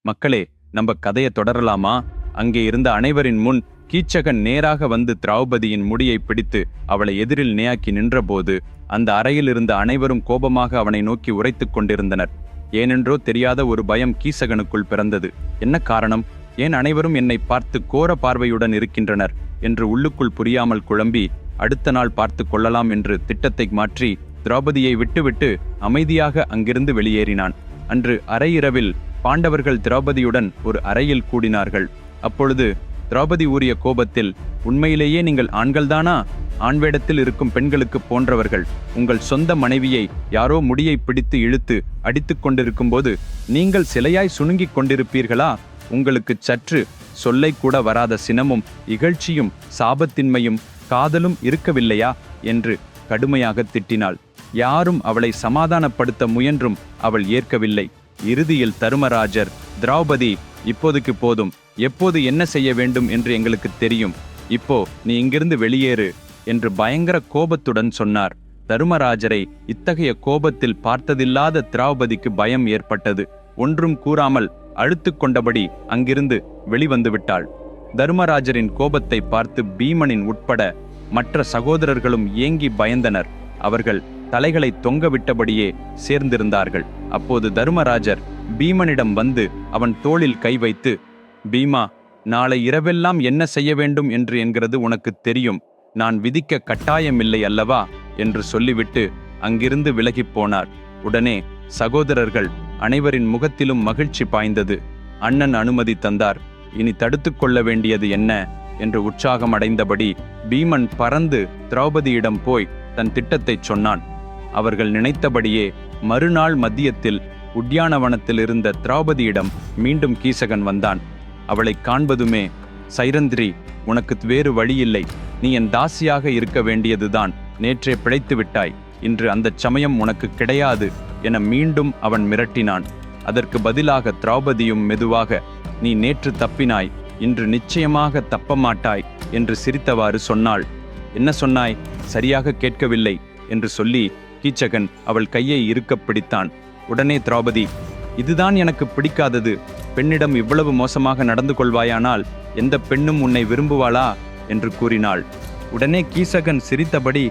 மக்களே, நம்ம கதையை தொடரலாமா? அங்கே இருந்த அனைவரின் முன் கீச்சகன் நேராக வந்து திரௌபதியின் முடியை பிடித்து அவளை எதிரில் நியாக்கி நின்றபோது அந்த அறையில் இருந்த அனைவரும் கோபமாக அவனை நோக்கி உரைத்துக் கொண்டிருந்தனர். ஏனென்றோ தெரியாத ஒரு பயம் கீசகனுக்குள் பிறந்தது. என்ன காரணம்? ஏன் அனைவரும் என்னை பார்த்து கோர பார்வையுடன் இருக்கின்றனர் என்று உள்ளுக்குள் புரியாமல் குழம்பி அடுத்த நாள் பார்த்து கொள்ளலாம் என்று திட்டத்தை மாற்றி திரௌபதியை விட்டுவிட்டு அமைதியாக அங்கிருந்து வெளியேறினான். அன்று அரையிரவில் பாண்டவர்கள் திரௌபதியுடன் ஒரு அறையில் கூடினார்கள். அப்பொழுது திரௌபதி ஊறிய கோபத்தில், உண்மையிலேயே நீங்கள் ஆண்கள்தானா? ஆண் வேடத்தில் இருக்கும் பெண்களுக்கு போன்றவர்கள் உங்கள் சொந்த மனைவியை யாரோ முடியை பிடித்து இழுத்து அடித்துக் கொண்டிருக்கும் போது நீங்கள் சிலையாய் சுணுங்கிக் கொண்டிருப்பீர்களா? உங்களுக்கு சற்று சொல்லை கூட வராத சினமும் இகழ்ச்சியும் சாபத்தின்மையும் காதலும் இருக்கவில்லையா என்று கடுமையாக திட்டினாள். யாரும் அவளை சமாதானப்படுத்த முயன்றும் அவள் ஏற்கவில்லை. இறுதியில் தருமராஜர், திரௌபதி, இப்போதைக்கு போதும், எப்போது என்ன செய்ய வேண்டும் என்று எங்களுக்கு தெரியும், இப்போ நீ இங்கிருந்து வெளியேறு என்று பயங்கர கோபத்துடன் சொன்னார். தருமராஜரை இத்தகைய கோபத்தில் பார்த்ததில்லாத திரௌபதிக்கு பயம் ஏற்பட்டது. ஒன்றும் கூறாமல் அழுத்து கொண்டபடி அங்கிருந்து வெளிவந்து விட்டாள். தருமராஜரின் கோபத்தை பார்த்து பீமனின் உட்பட மற்ற சகோதரர்களும் ஏங்கி பயந்தனர். அவர்கள் தலைகளை தொங்கவிட்டபடியே சேர்ந்திருந்தார்கள். அப்போது தருமராஜர் பீமனிடம் வந்து அவன் தோளில் கை வைத்து, பீமா, நாளை இரவெல்லாம் என்ன செய்ய வேண்டும் என்று என்கிறது உனக்கு தெரியும். நான் விதிக்க கட்டாயமில்லை அல்லவா என்று சொல்லிவிட்டு அங்கிருந்து விலகிப் போனார். உடனே சகோதரர்கள் அனைவரின் முகத்திலும் மகிழ்ச்சி பாய்ந்தது. அண்ணன் அனுமதி தந்தார், இனி தடுத்து கொள்ள வேண்டியது என்ன என்று உற்சாகம் அடைந்தபடி பீமன் பறந்து திரௌபதியிடம் போய் தன் திட்டத்தை சொன்னான். அவர்கள் நினைத்தபடியே மறுநாள் மதியத்தில் உட்யானவனத்தில் இருந்த திரௌபதியிடம் மீண்டும் கீசகன் வந்தான். அவளை காண்பதுமே, சைரந்திரி, உனக்கு வேறு வழியில்லை, நீ என் தாசியாக இருக்க வேண்டியதுதான், நேற்றே பிழைத்து விட்டாய், இன்று அந்த சமயம் உனக்கு கிடையாது என மீண்டும் அவன் மிரட்டினான். அதற்கு பதிலாக திரௌபதியும் மெதுவாக, நீ நேற்று தப்பினாய், இன்று நிச்சயமாக தப்ப மாட்டாய் என்று சிரித்தவாறு சொன்னாள். என்ன சொன்னாய்? சரியாக கேட்கவில்லை என்று சொல்லி கீச்சகன் அவள் கையை இறுக்க பிடித்தான். உடனே திரௌபதி, இதுதான் எனக்கு பிடிக்காதது, பெண்ணிடம் இவ்வளவு மோசமாக நடந்து கொள்வாயானால் எந்த பெண்ணும் உன்னை விரும்புவாளா என்று கூறினாள். உடனே கீசகன் சிரித்தபடி,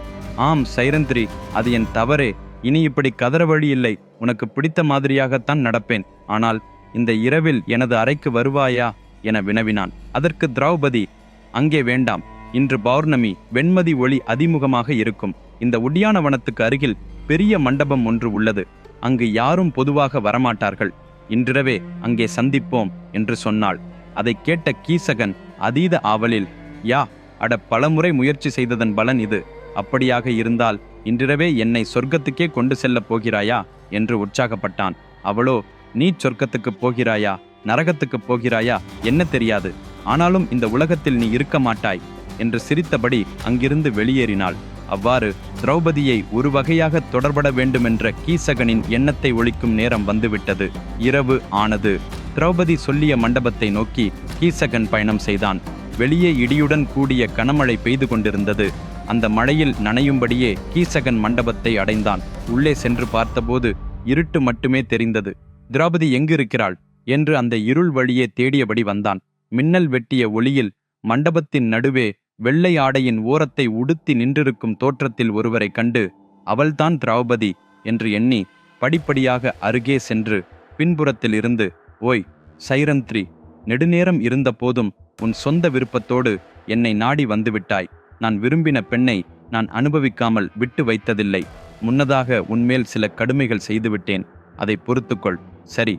ஆம் சைரந்திரி, அது என் தவறே, இனி இப்படி கதற வழி இல்லை, உனக்கு பிடித்த மாதிரியாகத்தான் நடப்பேன், ஆனால் இந்த இரவில் எனது அறைக்கு வருவாயா என வினவினான். அதற்கு திரௌபதி, அங்கே வேண்டாம், இன்று பௌர்ணமி, வெண்மதி ஒளி அதிமுகமாக இருக்கும், இந்த உட்யானவனத்துக்கு அருகில் பெரிய மண்டபம் ஒன்று உள்ளது, அங்கு யாரும் பொதுவாக வரமாட்டார்கள், இன்றிரவே அங்கே சந்திப்போம் என்று சொன்னாள். அதை கேட்ட கீசகன் அதீத ஆவலில், யா, அட, பலமுறை முயற்சி செய்ததன் பலன் இது, அப்படியாக இருந்தால் இன்றிரவே என்னை சொர்க்கத்துக்கே கொண்டு செல்லப் போகிறாயா என்று உற்சாகப்பட்டான். அவளோ, நீ சொர்க்கத்துக்கு போகிறாயா நரகத்துக்கு போகிறாயா என்ன தெரியாது, ஆனாலும் இந்த உலகத்தில் நீ இருக்க மாட்டாய் என்று சிரித்தபடி அங்கிருந்து வெளியேறினாள். அவ்வாறு திரௌபதியை ஒரு வகையாக தொடர்பட வேண்டுமென்ற கீசகனின் எண்ணத்தை ஒழிக்கும் நேரம் வந்துவிட்டது. இரவு ஆனது. திரௌபதி சொல்லிய மண்டபத்தை நோக்கி கீசகன் பயணம் செய்தான். வெளியே இடியுடன் கூடிய கனமழை பெய்து கொண்டிருந்தது. அந்த மழையில் நனையும்படியே கீசகன் மண்டபத்தை அடைந்தான். உள்ளே சென்று பார்த்தபோது இருட்டு மட்டுமே தெரிந்தது. திரௌபதி எங்கு இருக்கிறாள் என்று அந்த இருள் வழியே தேடியபடி வந்தான். மின்னல் வெட்டிய ஒளியில் மண்டபத்தின் நடுவே வெள்ளை ஆடையின் ஓரத்தை உடுத்தி நின்றிருக்கும் தோற்றத்தில் ஒருவரை கண்டு, அவள்தான் திரௌபதி என்று எண்ணி படிப்படியாக அருகே சென்று பின்புறத்தில் இருந்து, ஓய் சைரந்திரி, நெடுநேரம் இருந்த போதும் உன் சொந்த விருப்பத்தோடு என்னை நாடி வந்துவிட்டாய். நான் விரும்பின பெண்ணை நான் அனுபவிக்காமல் விட்டு வைத்ததில்லை. முன்னதாக உன்மேல் சில கடுமைகள் செய்துவிட்டேன், அதை பொறுத்துக்கொள். சரி,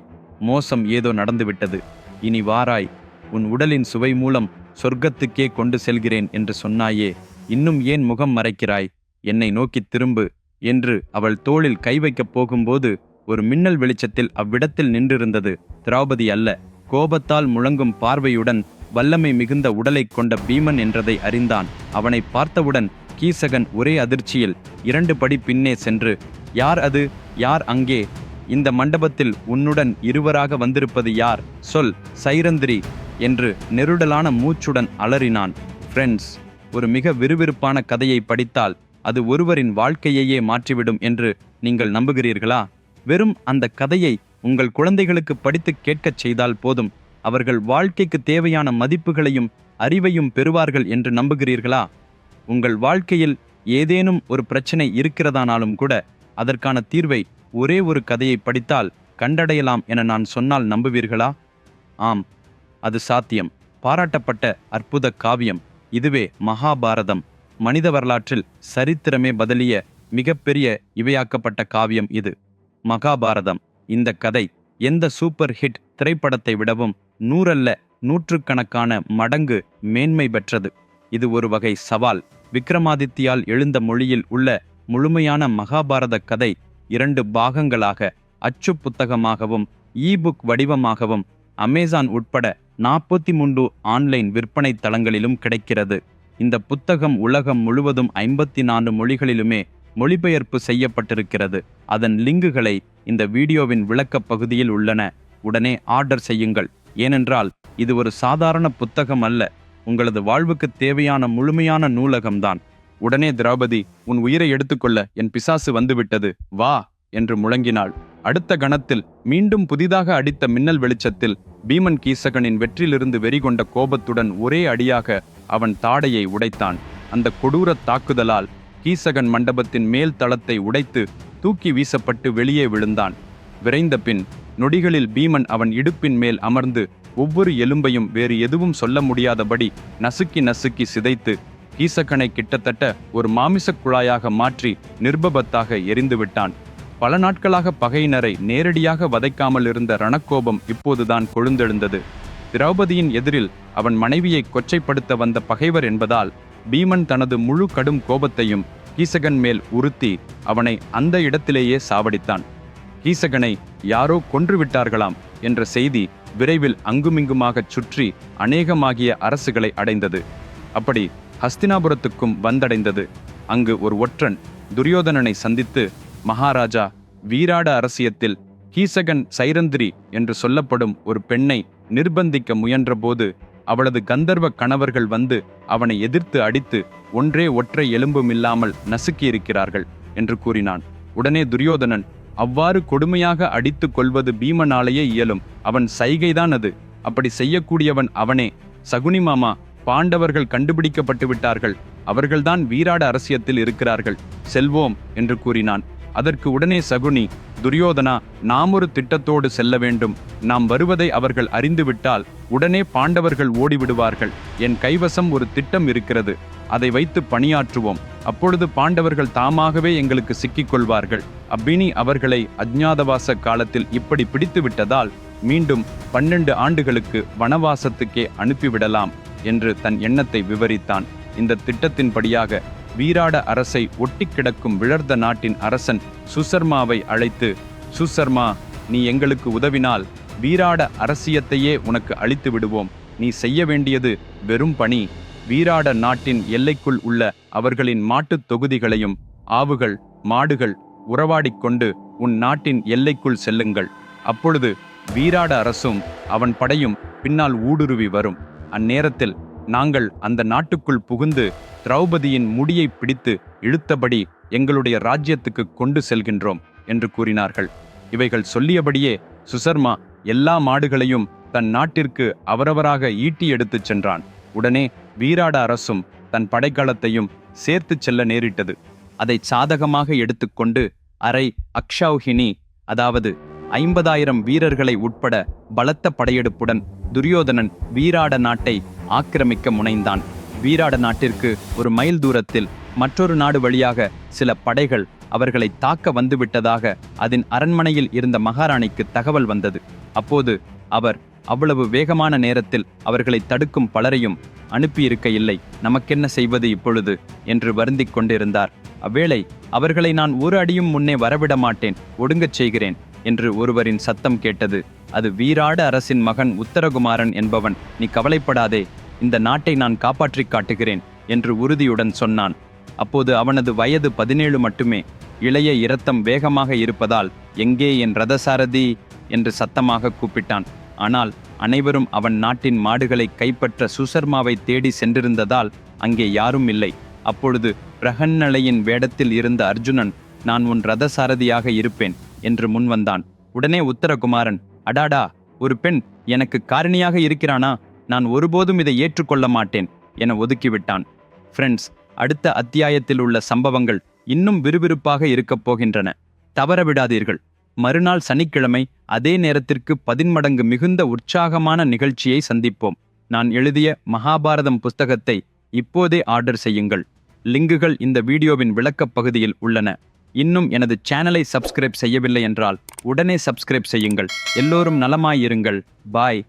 மோசம் ஏதோ நடந்துவிட்டது, இனி வாராய், உன் உடலின் சுவை மூலம் சொர்க்கத்துக்கே கொண்டு செல்கிறேன் என்று சொன்னாயே, இன்னும் ஏன் முகம் மறைக்கிறாய்? என்னை நோக்கி திரும்பு என்று அவள் தோளில் கை வைக்கப் போகும்போது ஒரு மின்னல் வெளிச்சத்தில் அவ்விடத்தில் நின்றிருந்தது திரௌபதி அல்ல, கோபத்தால் முழங்கும் பார்வையுடன் வல்லமை மிகுந்த உடலை கொண்ட பீமன் என்றதை அறிந்தான். அவனை பார்த்தவுடன் கீசகன் ஒரே அதிர்ச்சியில் 2 படி பின்னே சென்று, யார் அது? யார் அங்கே? இந்த மண்டபத்தில் உன்னுடன் இருவராக வந்திருப்பது யார்? சொல் சைரந்திரி என்று நெருடலான மூச்சுடன் அலறினான். ஃப்ரெண்ட்ஸ், ஒரு மிக விறுவிறுப்பான கதையை படித்தால் அது ஒருவரின் வாழ்க்கையையே மாற்றிவிடும் என்று நீங்கள் நம்புகிறீர்களா? வெறும் அந்த கதையை உங்கள் குழந்தைகளுக்கு படித்து கேட்கச் செய்தால் போதும், அவர்கள் வாழ்க்கைக்கு தேவையான மதிப்புகளையும் அறிவையும் பெறுவார்கள் என்று நம்புகிறீர்களா? உங்கள் வாழ்க்கையில் ஏதேனும் ஒரு பிரச்சனை இருக்கிறதானாலும் கூட அதற்கான தீர்வை ஒரே ஒரு கதையை படித்தால் கண்டடையலாம் என நான் சொன்னால் நம்புவீர்களா? ஆம், அது சாத்தியம். பாராட்டப்பட்ட அற்புத காவியம் இதுவே மகாபாரதம். மனித வரலாற்றில் சரித்திரமே பதலிய மிகப்பெரிய இவையாக்கப்பட்ட காவியம் இது மகாபாரதம். இந்த கதை எந்த சூப்பர் ஹிட் திரைப்படத்தை விடவும் 100 அல்ல 100கணக்கான மடங்கு மேன்மை பெற்றது. இது ஒரு வகை சவால். விக்ரமாதித்யால் எழுந்த மொழியில் உள்ள முழுமையான மகாபாரத கதை 2 பாகங்களாக அச்சு புத்தகமாகவும் இ-புக் வடிவமாகவும் அமேசான் உட்பட 43 ஆன்லைன் விற்பனை தளங்களிலும் கிடைக்கிறது. இந்த புத்தகம் உலகம் முழுவதும் 54 மொழிகளிலுமே மொழிபெயர்ப்பு செய்யப்பட்டிருக்கிறது. அதன் லிங்குகளை இந்த வீடியோவின் விளக்கப் பகுதியில் உள்ளன. உடனே ஆர்டர் செய்யுங்கள். ஏனென்றால் இது ஒரு சாதாரண புத்தகம் அல்ல, உங்களது வாழ்வுக்கு தேவையான முழுமையான நூலகம்தான். உடனே திரௌபதி, உன் உயிரை எடுத்துக்கொள்ள என் பிசாசு வந்துவிட்டது, வா என்று முழங்கினாள். அடுத்த கணத்தில் மீண்டும் புதிதாக அடித்த மின்னல் வெளிச்சத்தில் பீமன் கீசகனின் வெற்றிலிருந்து வெறிகொண்ட கோபத்துடன் ஒரே அடியாக அவன் தாடையை உடைத்தான். அந்த கொடூர தாக்குதலால் கீசகன் மண்டபத்தின் மேல் தளத்தை உடைத்து தூக்கி வீசப்பட்டு வெளியே விழுந்தான். விரைந்த பின் நொடிகளில் பீமன் அவன் இடுப்பின் மேல் அமர்ந்து ஒவ்வொரு எலும்பையும் வேறு எதுவும் சொல்ல முடியாதபடி நசுக்கி நசுக்கி சிதைத்து கீசகனை கிட்டத்தட்ட ஒரு மாமிசக் குழாயாக மாற்றி நிர்பபத்தாக எரிந்து விட்டான். பல நாட்களாக பகையினரை நேரடியாக வதைக்காமல் இருந்த ரணக்கோபம் இப்போதுதான் கொழுந்தெழுந்தது. திரௌபதியின் எதிரில் அவன் மனைவியை கொச்சைப்படுத்த வந்த பகைவர் என்பதால் பீமன் தனது முழு கடும் கோபத்தையும் கீசகன் மேல் உறுத்தி அவனை அந்த இடத்திலேயே சாவடித்தான். கீசகனை யாரோ கொன்றுவிட்டார்களாம் என்ற செய்தி விரைவில் அங்குமிங்குமாகச் சுற்றி அநேகமாகிய அரசுகளை அடைந்தது. அப்படி ஹஸ்தினாபுரத்துக்கும் வந்தடைந்தது. அங்கு ஒரு ஒற்றன் துரியோதனனை சந்தித்து, மகாராஜா, வீராட அரசியத்தில் கீசகன் சைரந்திரி என்று சொல்லப்படும் ஒரு பெண்ணை நிர்பந்திக்க முயன்றபோது அவளது கந்தர்வ கணவர்கள் வந்து அவனை எதிர்த்து அடித்து ஒற்றை எலும்புமில்லாமல் நசுக்கியிருக்கிறார்கள் என்று கூறினான். உடனே துரியோதனன், அவ்வாறு கொடுமையாக அடித்து கொள்வது பீமனாலேயே இயலும், அவன் சைகைதான் அது, அப்படி செய்யக்கூடியவன் அவனே. சகுனி மாமா, பாண்டவர்கள் கண்டுபிடிக்கப்பட்டு விட்டார்கள், அவர்கள்தான் வீராட அரசியத்தில் இருக்கிறார்கள், செல்வோம் என்று கூறினான். அதற்கு உடனே சகுனி, துரியோதனா, நாம் ஒரு திட்டத்தோடு செல்ல வேண்டும். நாம் வருவதை அவர்கள் அறிந்துவிட்டால் உடனே பாண்டவர்கள் ஓடிவிடுவார்கள். என் கைவசம் ஒரு திட்டம் இருக்கிறது, அதை வைத்து பணியாற்றுவோம். அப்பொழுது பாண்டவர்கள் தாமாகவே எங்களுக்கு சிக்கிக் கொள்வார்கள். அப்பினி அவர்களை அஜ்ஞாதவாச காலத்தில் இப்படி பிடித்து விட்டதால் மீண்டும் 12 ஆண்டுகளுக்கு வனவாசத்துக்கே அனுப்பிவிடலாம் என்று தன் எண்ணத்தை விவரித்தான். இந்த திட்டத்தின்படியாக வீராட அரசை ஒட்டி கிடக்கும் விழர்த நாட்டின் அரசன் சுசர்மாவை அழைத்து, சுசர்மா, நீ எங்களுக்கு உதவினால் வீராட அரசியத்தையே உனக்கு அளித்து விடுவோம். நீ செய்ய வேண்டியது வெறும் பணி. வீராட நாட்டின் எல்லைக்குள் உள்ள அவர்களின் மாட்டுத் தொகுதிகளையும் ஆவுகள் மாடுகள் உறவாடிக்கொண்டு உன் நாட்டின் எல்லைக்குள் செல்லுங்கள். அப்பொழுது வீராட அரசும் அவன் படையும் பின்னால் ஊடுருவி வரும். அந்நேரத்தில் நாங்கள் அந்த நாட்டுக்குள் புகுந்து திரௌபதியின் முடியை பிடித்து இழுத்தபடி எங்களுடைய ராஜ்யத்துக்கு கொண்டு செல்கின்றோம் என்று கூறினார்கள். இவைகள் சொல்லியபடியே சுசர்மா எல்லா மாடுகளையும் தன் நாட்டிற்கு அவரவராக ஈட்டி எடுத்துச் சென்றான். உடனே வீராட அரசும் தன் படைக்களத்தையும் சேர்த்துச் செல்ல நேரிட்டது. அதை சாதகமாக எடுத்துக்கொண்டு அரை அக்ஷௌஹினி, அதாவது 50,000 வீரர்களை உட்பட பலத்த படையெடுப்புடன் துரியோதனன் வீராட நாட்டை ஆக்கிரமிக்க முனைந்தான். வீராட நாட்டிற்கு ஒரு மைல் தூரத்தில் மற்றொரு நாடு வழியாக சில படைகள் அவர்களை தாக்க வந்துவிட்டதாக அதன் அரண்மனையில் இருந்த மகாராணிக்கு தகவல் வந்தது. அப்போது அவர் அவ்வளவு வேகமான நேரத்தில் அவர்களை தடுக்கும் பலரையும் அனுப்பியிருக்க இல்லை, நமக்கென்ன செய்வது இப்பொழுது என்று வருந்திக் கொண்டிருந்தார். அவ்வேளை அவர்களை நான் ஒரு அடியும் முன்னே வரவிட மாட்டேன், ஒடுங்கச் செய்கிறேன் என்று ஒருவரின் சத்தம் கேட்டது. அது வீராட அரசின் மகன் உத்தரகுமாரன் என்பவன். நீ கவலைப்படாதே, இந்த நாட்டை நான் காப்பாற்றிக் காட்டுகிறேன் என்று உறுதியுடன் சொன்னான். அப்போது அவனது வயது 17 மட்டுமே. இளைய இரத்தம் வேகமாக இருப்பதால் எங்கே என் ரதசாரதி என்று சத்தமாக கூப்பிட்டான். ஆனால் அனைவரும் அவன் நாட்டின் மாடுகளை கைப்பற்ற சுசர்மாவை தேடி சென்றிருந்ததால் அங்கே யாரும் இல்லை. அப்பொழுது பிரகன்னலையின் வேடத்தில் இருந்த அர்ஜுனன், நான் உன் ரதசாரதியாக இருப்பேன் என்று முன்வந்தான். உடனே உத்தரகுமாரன், அடாடா, ஒரு பெண் எனக்கு காரணியாக இருக்கிறானா, நான் ஒருபோதும் இதை ஏற்றுக்கொள்ள மாட்டேன் என ஒதுக்கிவிட்டான். ஃப்ரெண்ட்ஸ், அடுத்த அத்தியாயத்தில் உள்ள சம்பவங்கள் இன்னும் விறுவிறுப்பாக இருக்கப் போகின்றன. தவறவிடாதீர்கள். மறுநாள் சனிக்கிழமை அதே நேரத்திற்கு 10 மடங்கு மிகுந்த உற்சாகமான நிகழ்ச்சியை சந்திப்போம். நான் எழுதிய மகாபாரதம் புஸ்தகத்தை இப்போதே ஆர்டர் செய்யுங்கள். லிங்குகள் இந்த வீடியோவின் விளக்கப் பகுதியில் உள்ளன. இன்னும் எனது சேனலை சப்ஸ்கிரைப் செய்யவில்லை என்றால் உடனே சப்ஸ்கிரைப் செய்யுங்கள். எல்லோரும் நலமாயிருங்கள். பாய்.